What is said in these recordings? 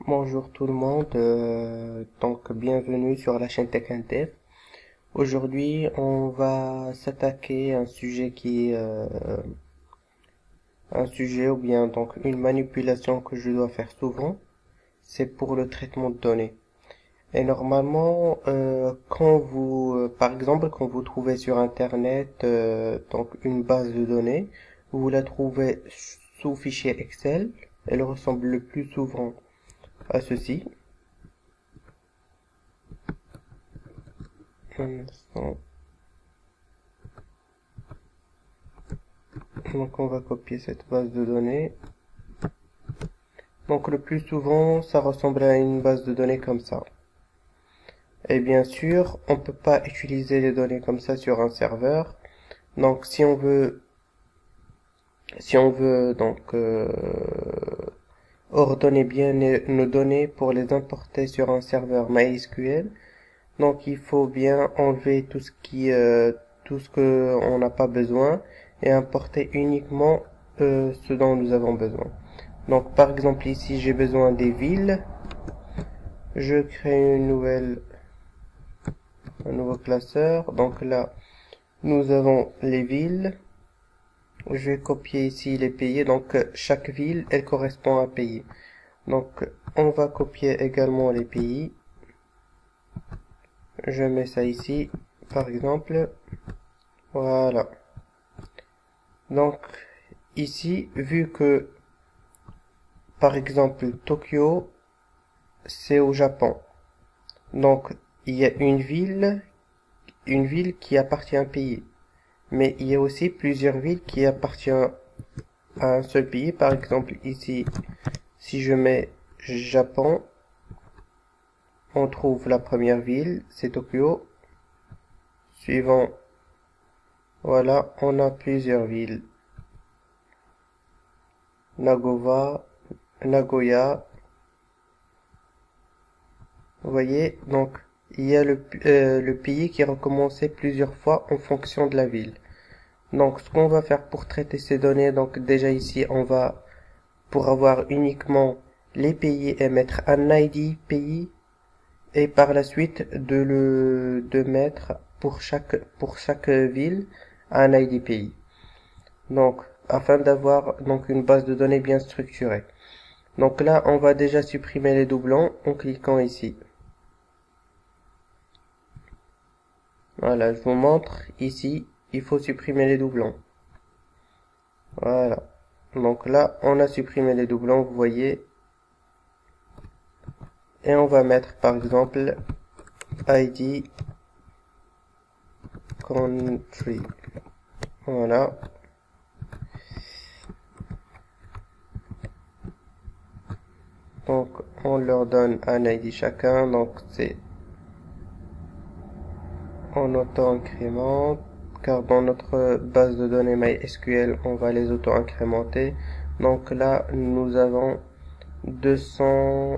Bonjour tout le monde, donc bienvenue sur la chaîne Tech and Dev. Aujourd'hui, on va s'attaquer à un sujet qui est un sujet ou bien donc une manipulation que je dois faire souvent, c'est pour le traitement de données. Et normalement, par exemple, quand vous trouvez sur Internet donc une base de données, vous la trouvez sous fichier Excel. Elle ressemble le plus souvent à ceci. Un instant. Donc on va copier cette base de données. Donc le plus souvent, ça ressemble à une base de données comme ça. Et bien sûr, on peut pas utiliser les données comme ça sur un serveur. Donc si on veut donc ordonner bien nos données pour les importer sur un serveur MySQL, donc il faut bien enlever tout ce que on n'a pas besoin et importer uniquement ce dont nous avons besoin. Donc par exemple ici j'ai besoin des villes. Je crée un nouveau classeur. Donc là nous avons les villes. Je vais copier ici les pays. Donc chaque ville elle correspond à un pays. Donc on va copier également les pays. Je mets ça ici par exemple. Voilà. Donc ici vu que par exemple Tokyo c'est au Japon. Donc, il y a une ville qui appartient à un pays. Mais il y a aussi plusieurs villes qui appartiennent à un seul pays. Par exemple, ici, si je mets Japon, on trouve la première ville, c'est Tokyo. Suivant, voilà, on a plusieurs villes. Nagoya. Vous voyez, donc, il y a le pays qui est recommencé plusieurs fois en fonction de la ville. Donc, ce qu'on va faire pour traiter ces données, donc déjà ici, pour avoir uniquement les pays et mettre un ID pays, et par la suite de mettre pour chaque ville un ID pays. Donc, afin d'avoir donc une base de données bien structurée. Donc là, on va déjà supprimer les doublons en cliquant ici. Voilà, je vous montre ici, il faut supprimer les doublons. Voilà. Donc là, on a supprimé les doublons, vous voyez. Et on va mettre par exemple ID country. Voilà. Donc on leur donne un ID chacun. Donc c'est en auto-incrémente. Car dans notre base de données MySQL, on va les auto-incrémenter. Donc là, nous avons 200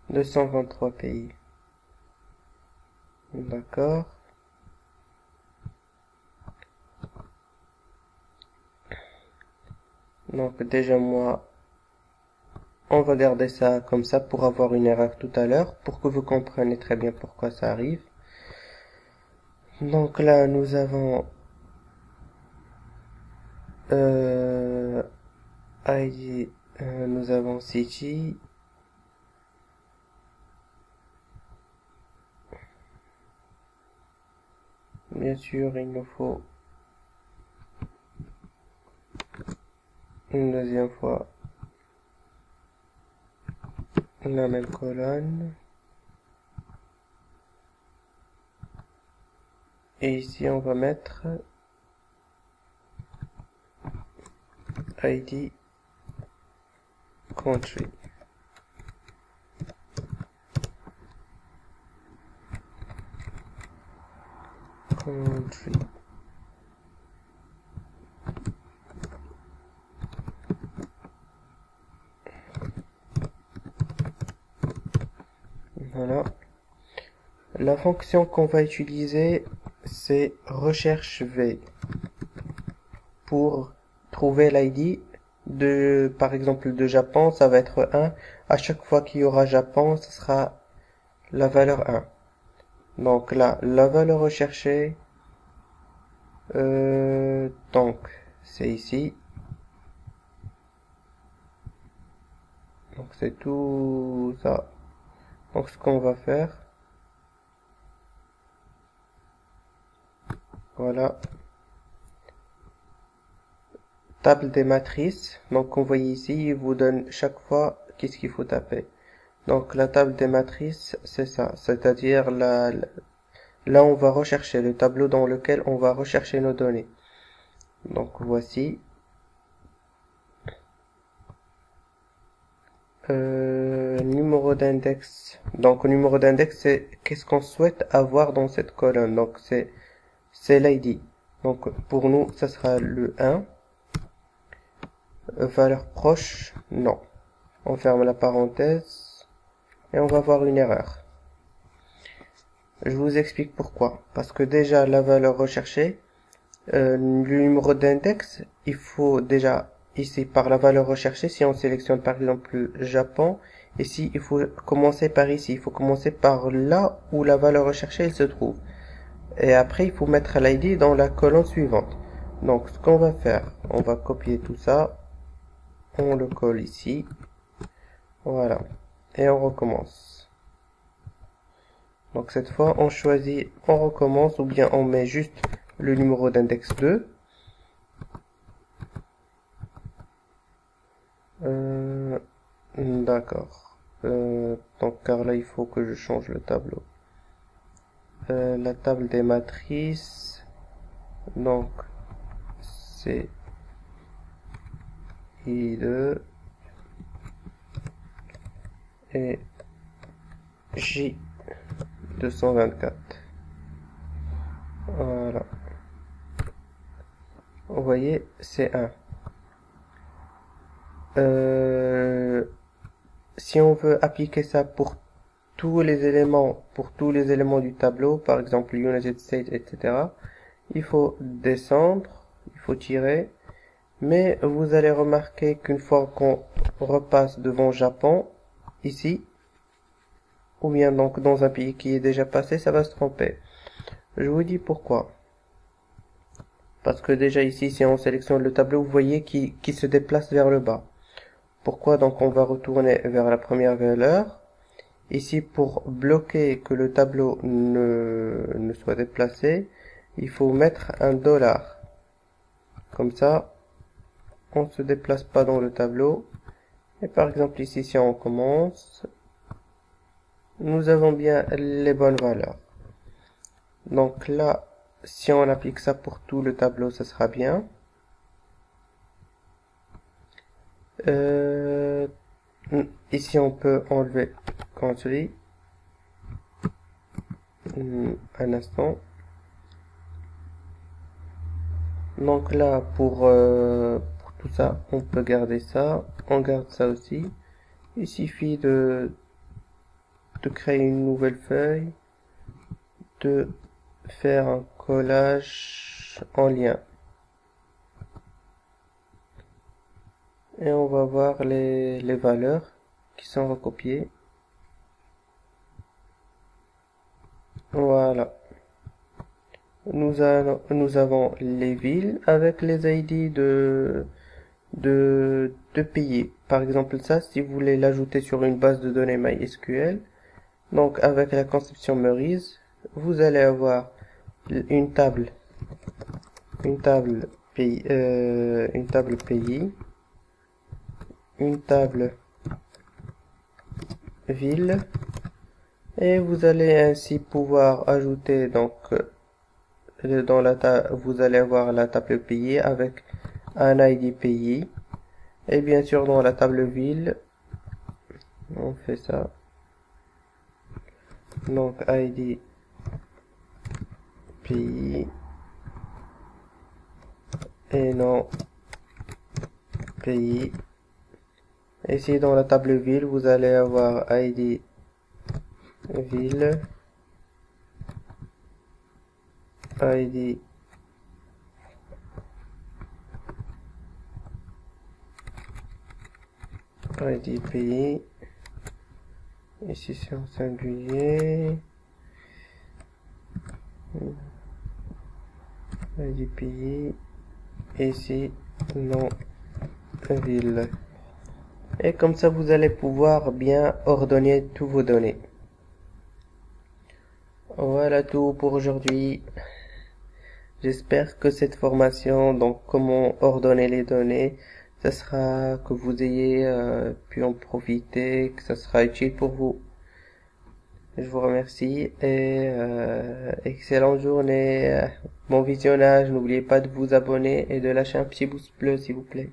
223 pays. D'accord. Donc déjà moi, on va garder ça comme ça pour avoir une erreur tout à l'heure, pour que vous compreniez très bien pourquoi ça arrive. Donc là, nous avons ID, nous avons city. Bien sûr, il nous faut une deuxième fois la même colonne. Et ici, on va mettre ID country. Country. Voilà. La fonction qu'on va utiliser, c'est recherche V pour trouver l'ID de, par exemple, de Japon, ça va être 1. À chaque fois qu'il y aura Japon, ce sera la valeur 1. Donc là, la valeur recherchée, donc c'est ici. Donc c'est tout ça. Donc ce qu'on va faire, voilà, table des matrices. Donc on voit ici, il vous donne chaque fois qu'est-ce qu'il faut taper. Donc la table des matrices, c'est ça, c'est-à-dire là on va rechercher le tableau dans lequel on va rechercher nos données. Donc voici. Numéro d'index. Donc numéro d'index, c'est qu'est-ce qu'on souhaite avoir dans cette colonne. Donc c'est l'ID. Donc pour nous, ça sera le 1. Valeur proche, non. On ferme la parenthèse et on va voir une erreur. Je vous explique pourquoi. Parce que déjà la valeur recherchée, le numéro d'index, il faut déjà ici par la valeur recherchée, si on sélectionne par exemple Japon, ici il faut commencer par ici, il faut commencer par là où la valeur recherchée elle se trouve. Et après il faut mettre l'ID dans la colonne suivante. Donc ce qu'on va faire, on va copier tout ça, on le colle ici, voilà, et on recommence. Donc cette fois on choisit, on recommence, ou bien on met juste le numéro d'index 2. D'accord. Donc car là il faut que je change le tableau. La table des matrices. Donc c'est I2 et J224. Voilà. Vous voyez, c'est 1. Si on veut appliquer ça pour tous les éléments du tableau, par exemple United States, etc., il faut descendre, il faut tirer, mais vous allez remarquer qu'une fois qu'on repasse devant Japon, ici, ou bien donc dans un pays qui est déjà passé, ça va se tromper. Je vous dis pourquoi. Parce que déjà ici, si on sélectionne le tableau, vous voyez qu'il se déplace vers le bas. Pourquoi? Donc on va retourner vers la première valeur. Ici, pour bloquer que le tableau ne soit déplacé, il faut mettre un dollar. Comme ça, on ne se déplace pas dans le tableau. Et par exemple ici, si on commence, nous avons bien les bonnes valeurs. Donc là, si on applique ça pour tout le tableau, ça sera bien. Ici, on peut enlever country. Un instant. Donc là, pour tout ça, on peut garder ça. On garde ça aussi. Il suffit de créer une nouvelle feuille, de faire un collage en lien. Et on va voir les valeurs qui sont recopiées. Voilà. Nous avons les villes avec les ID de pays. Par exemple, ça, si vous voulez l'ajouter sur une base de données MySQL, donc avec la conception Merise, vous allez avoir une table pays, une table pays, une table ville, et vous allez ainsi pouvoir ajouter donc dans vous allez avoir la table pays avec un ID pays, et bien sûr dans la table ville on fait ça, donc ID pays et non pays. Ici dans la table ville vous allez avoir ID ville ID pays, ici c'est en singulier, ID pays, ici nom ville. Et comme ça vous allez pouvoir bien ordonner tous vos données. Voilà tout pour aujourd'hui. J'espère que cette formation, donc comment ordonner les données, ça sera que vous ayez pu en profiter, que ça sera utile pour vous. Je vous remercie et excellente journée, bon visionnage. N'oubliez pas de vous abonner et de lâcher un petit pouce bleu s'il vous plaît.